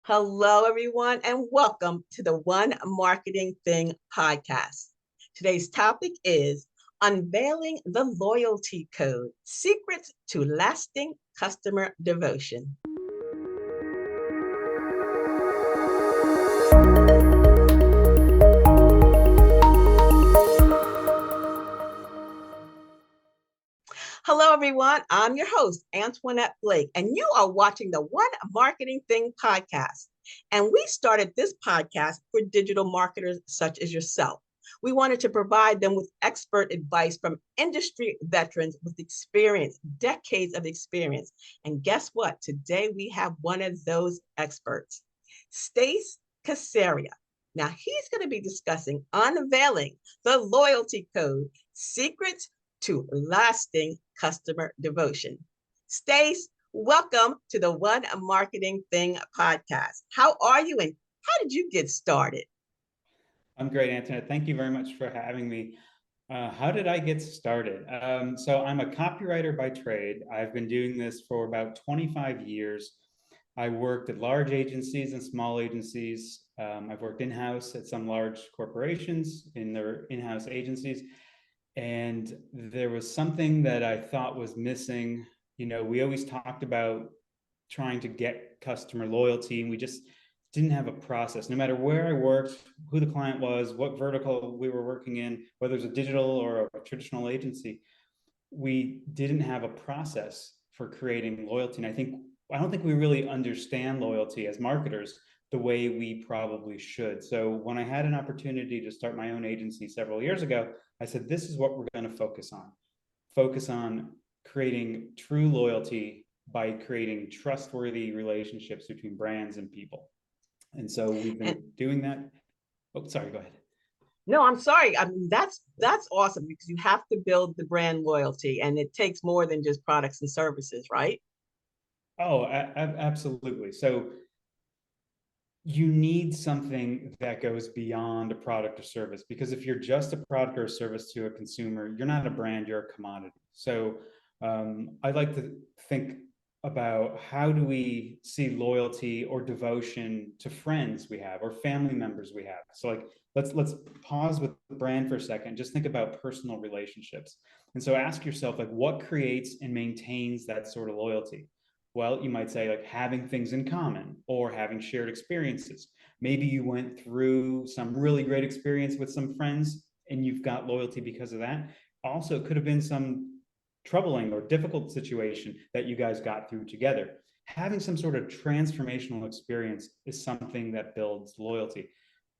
Hello, everyone, and welcome to the One Marketing Thing podcast. Today's topic is Unveiling the Loyalty Code Secrets to Lasting Customer Devotion. Hello, everyone. I'm your host, Antionette Blake, and you are watching the One Marketing Thing podcast. And we started this podcast for digital marketers such as yourself. We wanted to provide them with expert advice from industry veterans with experience, decades of experience. And guess what? Today we have one of those experts, Stace Casaria. Now he's going to be discussing unveiling the loyalty code, secrets to lasting customer devotion. Stace, welcome to the One Marketing Thing podcast. How are you and how did you get started? I'm great, Antionette. Thank you very much for having me. How did I get started? So I'm a copywriter by trade. I've been doing this for about 25 years. I worked at large agencies and small agencies. I've worked in-house at some large corporations in their in-house agencies. And there was something that I thought was missing. We always talked about trying to get customer loyalty, and we just didn't have a process. No matter where I worked, who the client was, what vertical we were working in, whether it was a digital or a traditional agency, we didn't have a process for creating loyalty. And I don't think we really understand loyalty as marketers the way we probably should. So when I had an opportunity to start my own agency several years ago, I said, this is what we're going to focus on creating true loyalty by creating trustworthy relationships between brands and people. And so we've been doing that. Oh, sorry, go ahead. No, I'm sorry. I mean, that's awesome because you have to build the brand loyalty and it takes more than just products and services, right? Oh, absolutely. So you need something that goes beyond a product or service, because if you're just a product or a service to a consumer, you're not a brand, you're a commodity. So I like to think about how do we see loyalty or devotion to friends we have or family members we have. So like let's pause with the brand for a second. Just think about personal relationships. And so ask yourself, like, what creates and maintains that sort of loyalty? Well, you might say like having things in common or having shared experiences. Maybe you went through some really great experience with some friends and you've got loyalty because of that. Also, it could have been some troubling or difficult situation that you guys got through together. Having some sort of transformational experience is something that builds loyalty.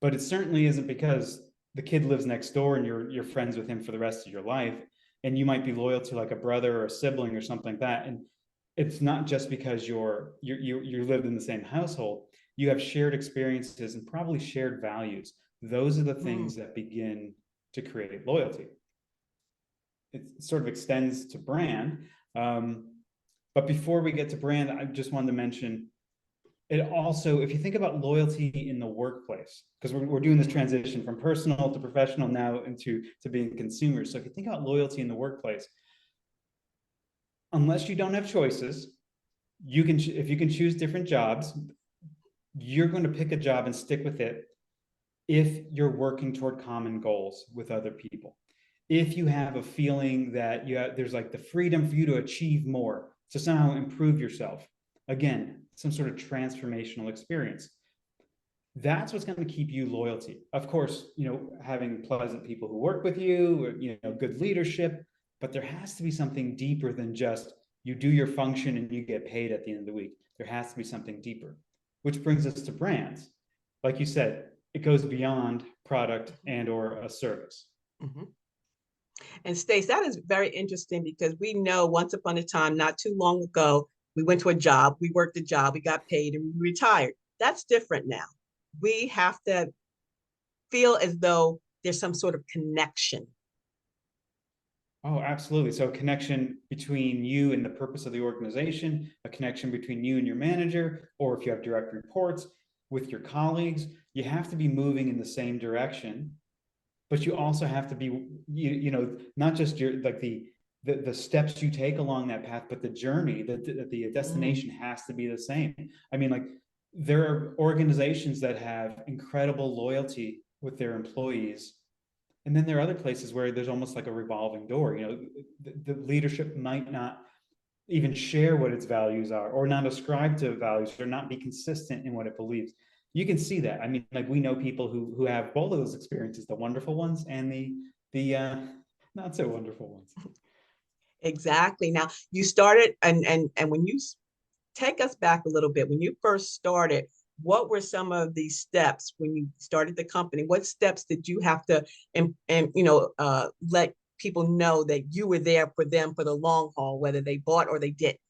But it certainly isn't because the kid lives next door and you're friends with him for the rest of your life. And you might be loyal to like a brother or a sibling or something like that. And it's not just because you lived in the same household. You have shared experiences and probably shared values. Those are the things that begin to create loyalty. It sort of extends to brand. But before we get to brand, I just wanted to mention it also, if you think about loyalty in the workplace, because we're doing this transition from personal to professional now into being consumers. So if you think about loyalty in the workplace, unless you don't have choices, if you can choose different jobs, you're going to pick a job and stick with it if you're working toward common goals with other people. If you have a feeling that there's like the freedom for you to achieve more, to somehow improve yourself. Again, some sort of transformational experience. That's what's going to keep you loyalty. Of course, having pleasant people who work with you, good leadership, but there has to be something deeper than just you do your function and you get paid at the end of the week. There has to be something deeper, which brings us to brands. Like you said, it goes beyond product and or a service. Mm-hmm. And Stace, that is very interesting because we know once upon a time, not too long ago, we went to a job, we worked a job, we got paid and we retired. That's different now. We have to feel as though there's some sort of connection. Oh, absolutely. So a connection between you and the purpose of the organization, a connection between you and your manager, or if you have direct reports with your colleagues, you have to be moving in the same direction, but you also have to be, not just the steps you take along that path, but the journey, the destination has to be the same. I mean, like there are organizations that have incredible loyalty with their employees. And then there are other places where there's almost like a revolving door. The leadership might not even share what its values are, or not ascribe to values, or not be consistent in what it believes. You can see that. I mean, like, we know people who have both of those experiences, the wonderful ones and the not so wonderful ones. Exactly. Now you started, and when you take us back a little bit, when you first started, what were some of the steps when you started the company? What steps did you have to, and let people know that you were there for them for the long haul, whether they bought or they didn't?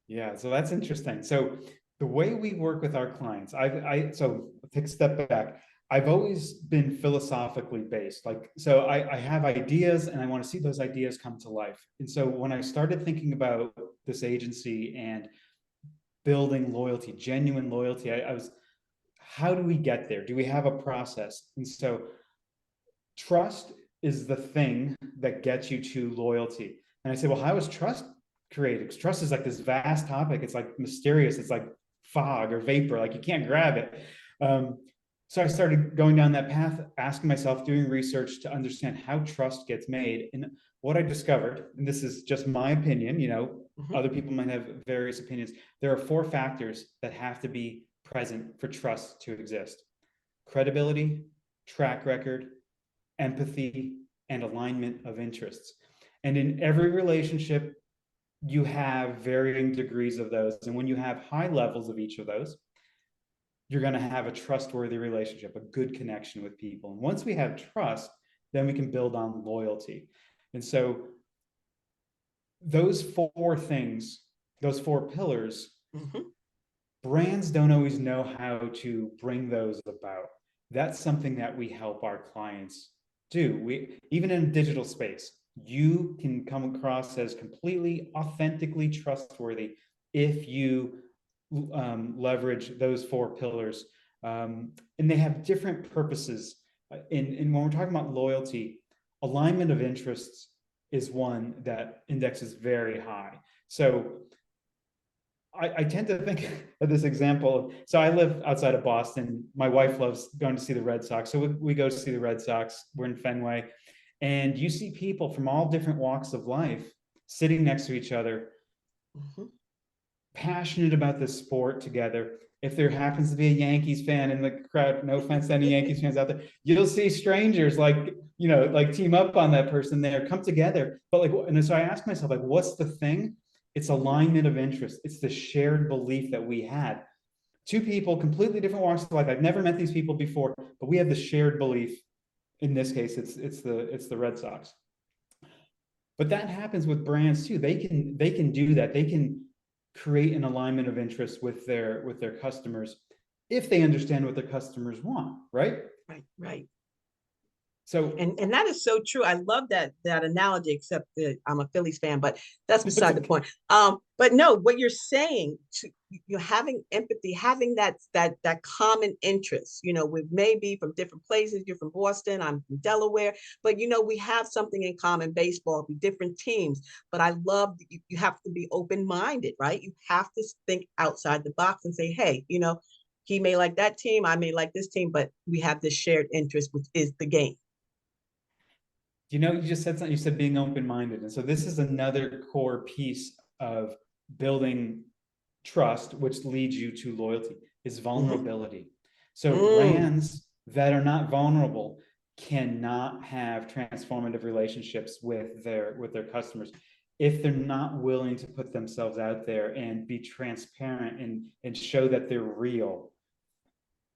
Yeah, so that's interesting. So the way we work with our clients, so take a step back. I've always been philosophically based. Like, so I have ideas and I want to see those ideas come to life. And so when I started thinking about this agency and building loyalty, genuine loyalty, I was, how do we get there? Do we have a process? And so trust is the thing that gets you to loyalty. And I say, well, how is trust created? Because trust is like this vast topic. It's like mysterious. It's like fog or vapor. Like, you can't grab it. So I started going down that path, asking myself, doing research to understand how trust gets made. And what I discovered, and this is just my opinion, other people might have various opinions. There are 4 factors that have to be present for trust to exist: credibility, track record, empathy, and alignment of interests. And in every relationship, you have varying degrees of those. And when you have high levels of each of those, you're going to have a trustworthy relationship, a good connection with people. And once we have trust, then we can build on loyalty. And so those 4 things, those 4 pillars, brands don't always know how to bring those about. That's something that we help our clients do. We, even in a digital space, you can come across as completely authentically trustworthy if you leverage those 4 pillars. And they have different purposes. And when we're talking about loyalty, alignment of interests is one that indexes very high. So I tend to think of this example. So I live outside of Boston. My wife loves going to see the Red Sox. So we go to see the Red Sox. We're in Fenway. And you see people from all different walks of life sitting next to each other, passionate about this sport together. If there happens to be a Yankees fan in the crowd, no offense to any Yankees fans out there, you'll see strangers like team up on that person there, come together. But and so I ask myself, what's the thing? It's alignment of interest. It's the shared belief that we had. 2 people, completely different walks of life. I've never met these people before, but we have the shared belief. In this case, it's the Red Sox. But that happens with brands too. They can do that. They can create an alignment of interest with their customers if they understand what their customers want, right? Right. So, and that is so true. I love that analogy, except that I'm a Phillies fan, but that's beside the point. But no, what you're saying, you're having empathy, having that common interest. We may be from different places. You're from Boston, I'm from Delaware, but we have something in common. Baseball, be different teams, but I love that you have to be open-minded, right? You have to think outside the box and say, hey, he may like that team, I may like this team, but we have this shared interest, which is the game. You just said something. You said being open-minded. And so this is another core piece of building trust, which leads you to loyalty, is vulnerability. So brands that are not vulnerable cannot have transformative relationships with their customers if they're not willing to put themselves out there and be transparent and show that they're real.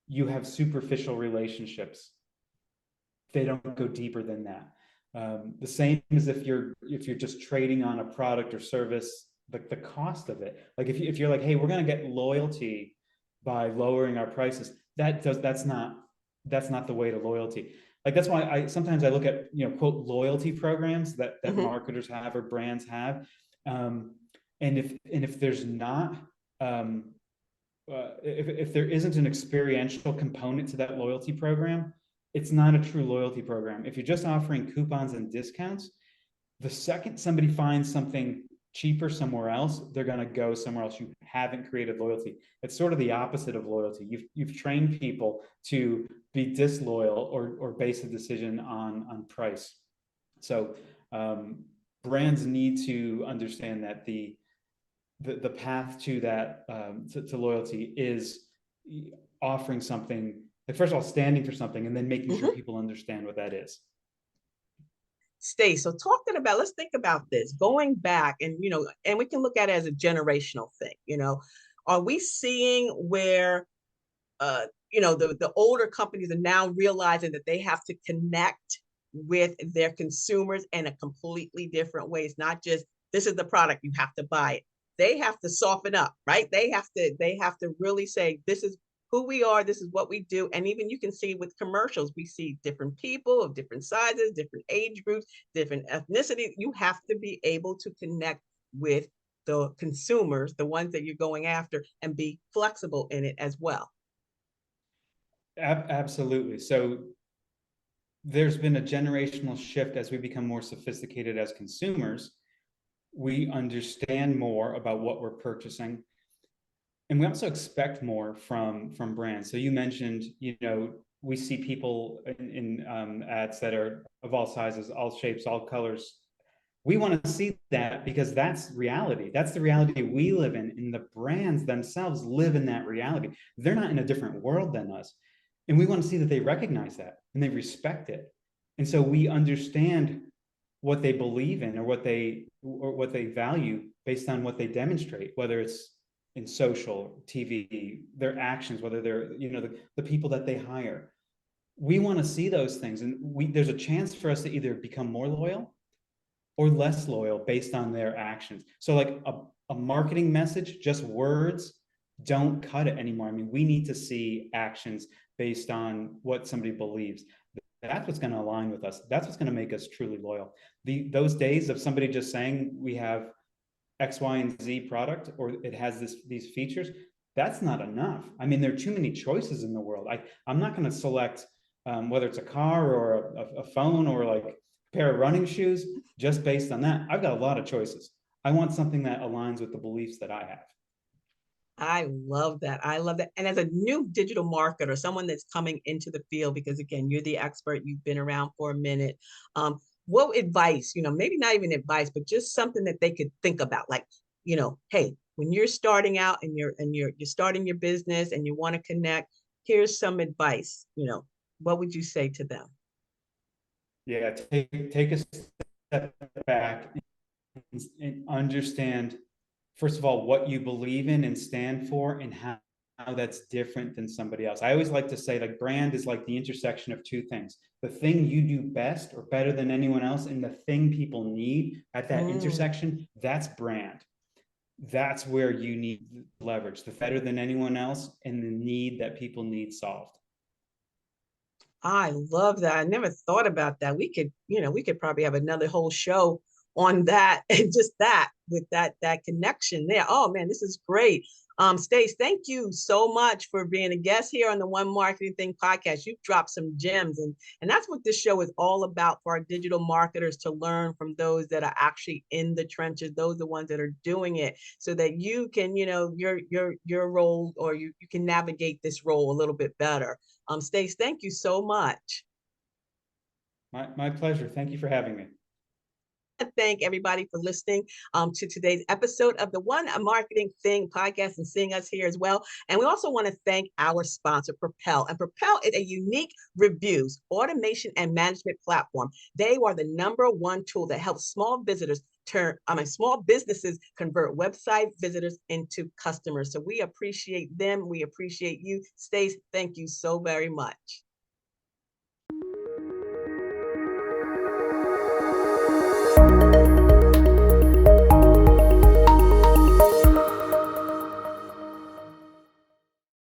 You have superficial relationships. They don't go deeper than that. The same as if you're just trading on a product or service, like the cost of it. Like if you're like, hey, we're going to get loyalty by lowering our prices, that's not the way to loyalty. Like, that's why I sometimes look at quote loyalty programs that marketers have or brands have, and if there's not if there isn't an experiential component to that loyalty program, it's not a true loyalty program. If you're just offering coupons and discounts, the second somebody finds something cheaper somewhere else, they're going to go somewhere else. You haven't created loyalty. It's sort of the opposite of loyalty. You've trained people to be disloyal or base a decision on price. So brands need to understand that the path to that to loyalty is offering something, like, first of all, standing for something, and then making sure Mhm. people understand what that is. Stace, so talking about, let's think about this going back, and and we can look at it as a generational thing. Are we seeing where the older companies are now realizing that they have to connect with their consumers in a completely different way? It's not just this is the product, you have to buy it. They have to soften up, right? They have to really say this is who we are, this is what we do. And even you can see with commercials, we see different people of different sizes, different age groups, different ethnicity. You have to be able to connect with the consumers, the ones that you're going after, and be flexible in it as well. Absolutely. So there's been a generational shift as we become more sophisticated as consumers. We understand more about what we're purchasing, and we also expect more from brands. So you mentioned, we see people in ads that are of all sizes, all shapes, all colors. We want to see that because that's reality. That's the reality we live in, and the brands themselves live in that reality. They're not in a different world than us, and we want to see that they recognize that and they respect it. And so we understand what they believe in, or what they value based on what they demonstrate, whether it's in social, TV, their actions, whether they're, the people that they hire. We want to see those things, and there's a chance for us to either become more loyal or less loyal based on their actions. So like a marketing message, just words don't cut it anymore. I mean, we need to see actions based on what somebody believes. That's what's going to align with us. That's what's going to make us truly loyal. Those days of somebody just saying we have X, Y, and Z product, or it has these features, that's not enough. I mean, there are too many choices in the world. I'm not going to select whether it's a car or a phone or like a pair of running shoes just based on that. I've got a lot of choices. I want something that aligns with the beliefs that I have. I love that. I love that. And as a new digital marketer, someone that's coming into the field, because again, you're the expert, you've been around for a minute. What advice, maybe not even advice, but just something that they could think about, like, hey, when you're starting out and you're starting your business and you want to connect, here's some advice. What would you say to them? Yeah, take a step back and understand, first of all, what you believe in and stand for, and how that's different than somebody else. I always like to say, like, brand is like the intersection of two things: the thing you do best or better than anyone else, and the thing people need at that Mm. intersection. That's brand. That's where you need leverage, the better than anyone else and the need that people need solved. I love that. I never thought about that. We could probably have another whole show on that and just that with that connection there. Oh man, this is great. Stace, thank you so much for being a guest here on the One Marketing Thing podcast. You've dropped some gems, and that's what this show is all about, for our digital marketers to learn from those that are actually in the trenches, those are the ones that are doing it, so that you can, your role, or you can navigate this role a little bit better. Stace, thank you so much. My pleasure. Thank you for having me. I thank everybody for listening to today's episode of the One Marketing Thing podcast and seeing us here as well. And we also want to thank our sponsor, Propel. And Propel is a unique reviews, automation, and management platform. They are the #1 tool that helps small businesses convert website visitors into customers. So we appreciate them. We appreciate you. Stace, thank you so very much.